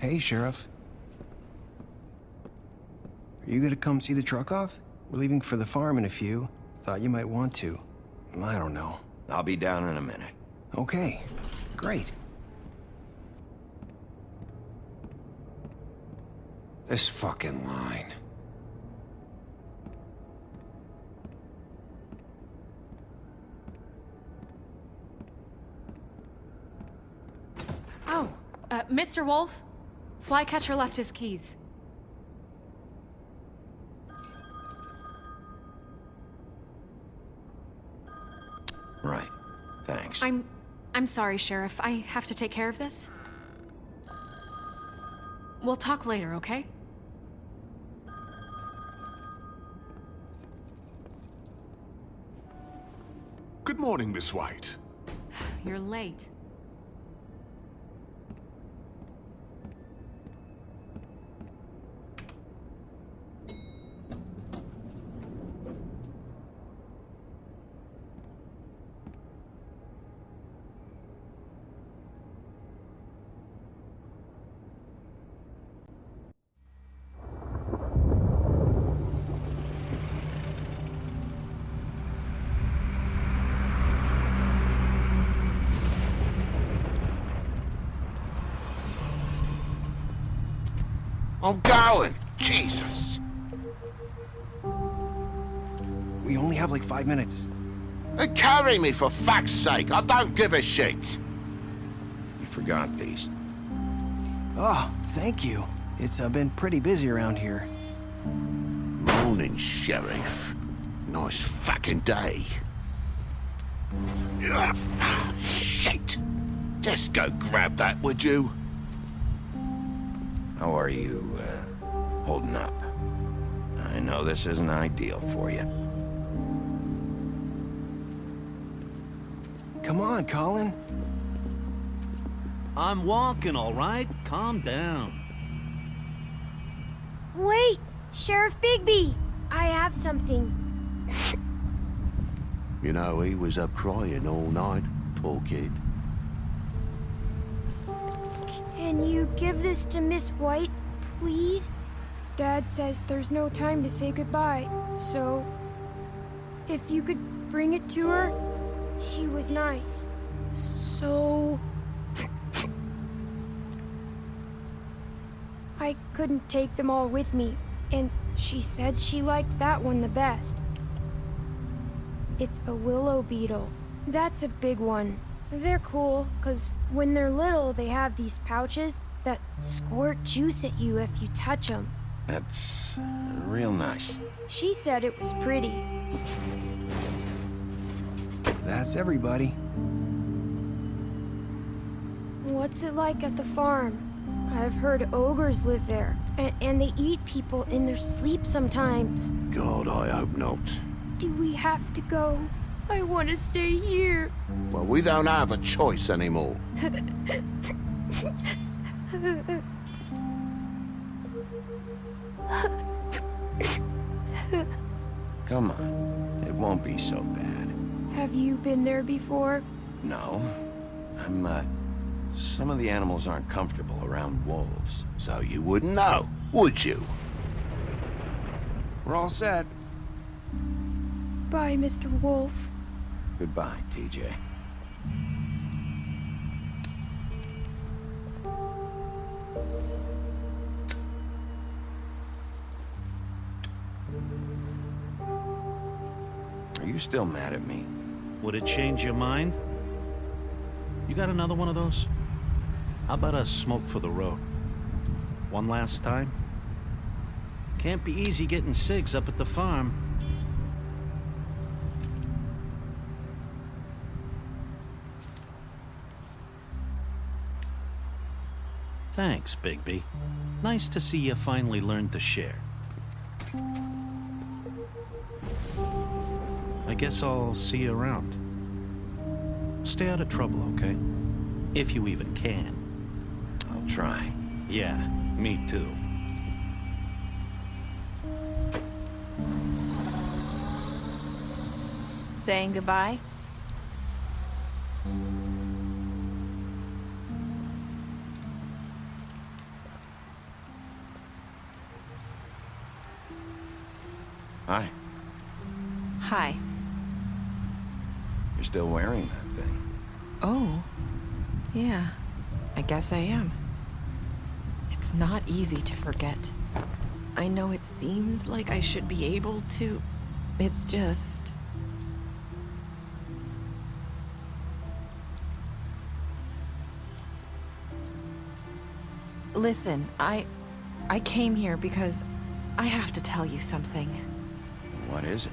Hey, Sheriff. Are you gonna come see the truck off? We're leaving for the farm in a few. Thought you might want to. I don't know. I'll be down in a minute. Okay, great. This fucking line. Oh, Mr. Wolf? Flycatcher left his keys. Right. Thanks. I'm sorry, Sheriff. I have to take care of this. We'll talk later, okay? Good morning, Miss White. You're late. I'm going! Jesus! We only have like 5 minutes. Then carry me for fuck's sake! I don't give a shit! You forgot these. Oh, thank you. It's been pretty busy around here. Morning, Sheriff. Nice fucking day. Shit! Just go grab that, would you? How are you, holding up? I know this isn't ideal for you. Come on, Colin. I'm walking, all right? Calm down. Wait! Sheriff Bigby! I have something. You know, he was up crying all night, poor kid. Can you give this to Miss White, please? Dad says there's no time to say goodbye, so... if you could bring it to her, she was nice. So... I couldn't take them all with me, and she said she liked that one the best. It's a willow beetle. That's a big one. They're cool, 'cause when they're little, they have these pouches that squirt juice at you if you touch them. That's real nice. She said it was pretty. That's everybody. What's it like at the farm? I've heard ogres live there, and they eat people in their sleep sometimes. God, I hope not. Do we have to go? I want to stay here. Well, we don't have a choice anymore. Come on. It won't be so bad. Have you been there before? No. Some of the animals aren't comfortable around wolves. So you wouldn't know, would you? We're all set. Bye, Mr. Wolf. Goodbye, TJ. Are you still mad at me? Would it change your mind? You got another one of those? How about a smoke for the road? One last time? Can't be easy getting cigs up at the farm. Thanks, Bigby. Nice to see you finally learned to share. I guess I'll see you around. Stay out of trouble, okay? If you even can. I'll try. Yeah, me too. Saying goodbye? Hi. Hi. You're still wearing that thing. Oh. Yeah. I guess I am. It's not easy to forget. I know it seems like I should be able to. It's just... Listen, I came here because I have to tell you something. What is it?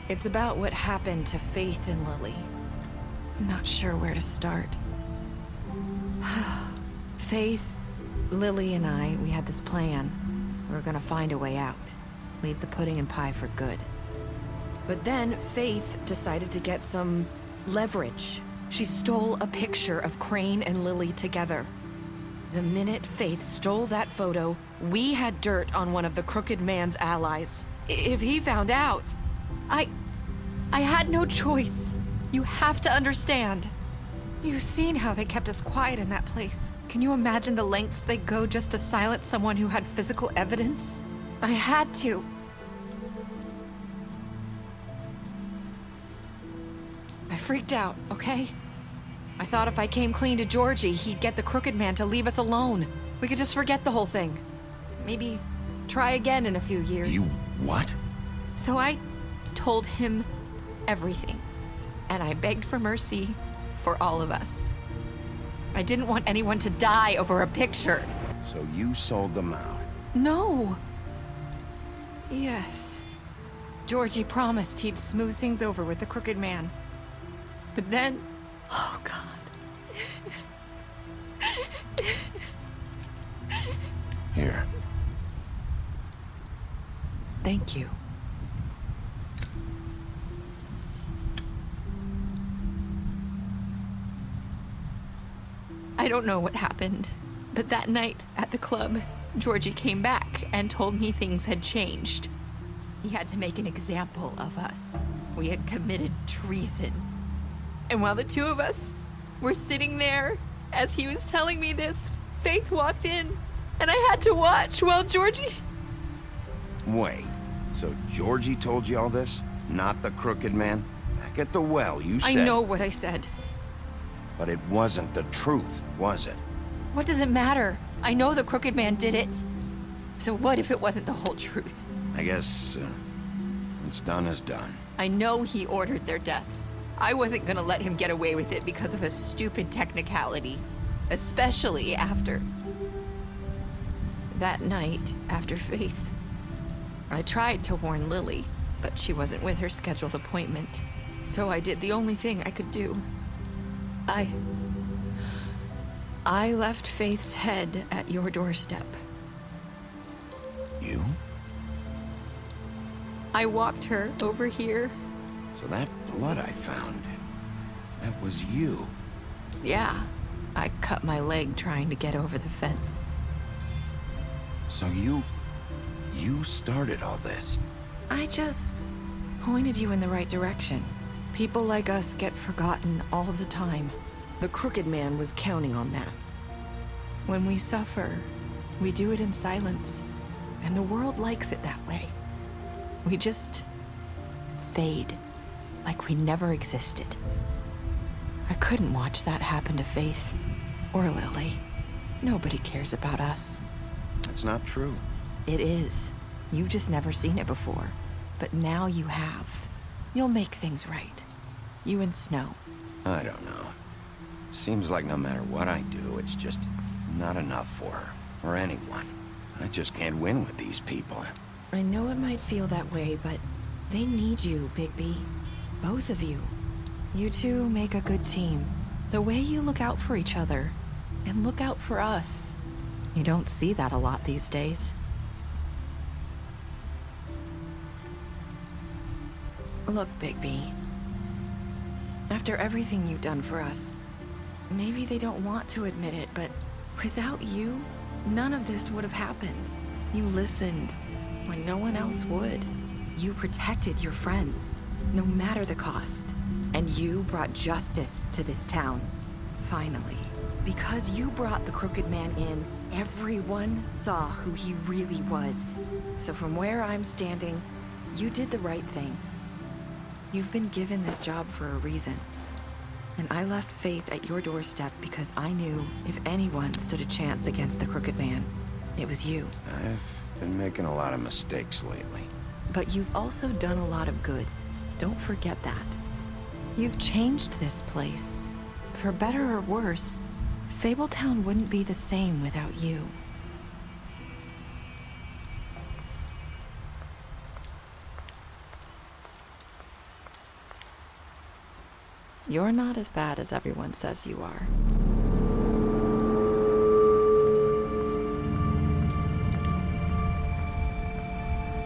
It's about what happened to Faith and Lily. I'm not sure where to start. Faith, Lily, and I, we had this plan. We were gonna find a way out. Leave the pudding and pie for good. But then Faith decided to get some leverage. She stole a picture of Crane and Lily together. The minute Faith stole that photo, we had dirt on one of the Crooked Man's allies. If he found out, I had no choice. You have to understand. You've seen how they kept us quiet in that place. Can you imagine the lengths they go just to silence someone who had physical evidence? I had to. I freaked out, okay? I thought if I came clean to Georgie, he'd get the Crooked Man to leave us alone. We could just forget the whole thing. Maybe try again in a few years. You what? So I told him everything. And I begged for mercy for all of us. I didn't want anyone to die over a picture. So you sold them out. No. Yes. Georgie promised he'd smooth things over with the Crooked Man. But then... Oh, God. Here. Thank you. I don't know what happened, but that night at the club, Georgie came back and told me things had changed. He had to make an example of us. We had committed treason. And while the two of us were sitting there, as he was telling me this, Faith walked in, and I had to watch while Georgie... Wait. So Georgie told you all this? Not the Crooked Man? Back at the well, you said... I know what I said. But it wasn't the truth, was it? What does it matter? I know the Crooked Man did it. So what if it wasn't the whole truth? I guess... what's done is done. I know he ordered their deaths. I wasn't gonna let him get away with it because of a stupid technicality. Especially after... That night, after Faith, I tried to warn Lily, but she wasn't with her scheduled appointment. So I did the only thing I could do. I left Faith's head at your doorstep. You? I walked her over here. So that blood I found, that was you. Yeah, I cut my leg trying to get over the fence. So you started all this. I just pointed you in the right direction. People like us get forgotten all the time. The Crooked Man was counting on that. When we suffer, we do it in silence, and the world likes it that way. We just fade, like we never existed. I couldn't watch that happen to Faith or Lily. Nobody cares about us. That's not true. It is. You've just never seen it before. But now you have. You'll make things right. You and Snow. I don't know. Seems like no matter what I do, it's just not enough for her, or anyone. I just can't win with these people. I know it might feel that way, but they need you, Bigby. Both of you. You two make a good team. The way you look out for each other, and look out for us. You don't see that a lot these days. Look, Bigby. After everything you've done for us, maybe they don't want to admit it, but without you, none of this would have happened. You listened when no one else would. You protected your friends, no matter the cost. And you brought justice to this town. Finally. Because you brought the Crooked Man in, everyone saw who he really was. So from where I'm standing, you did the right thing. You've been given this job for a reason. And I left Faith at your doorstep because I knew if anyone stood a chance against the Crooked Man, it was you. I've been making a lot of mistakes lately. But you've also done a lot of good. Don't forget that. You've changed this place. For better or worse, Fabletown wouldn't be the same without you. You're not as bad as everyone says you are.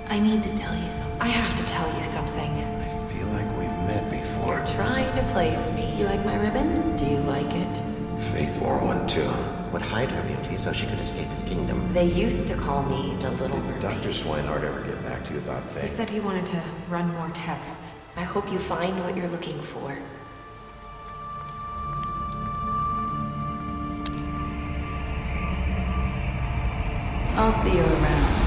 I need to tell you something. I have to tell you something. I feel like we've met before. You're trying to place me. You like my ribbon? Do you like it? Faith wore one too. Would hide her beauty so she could escape his kingdom. They used to call me the Little Did Mermaid. Dr. Swinehart ever get back to you about Faith? He said he wanted to run more tests. I hope you find what you're looking for. I'll see you around.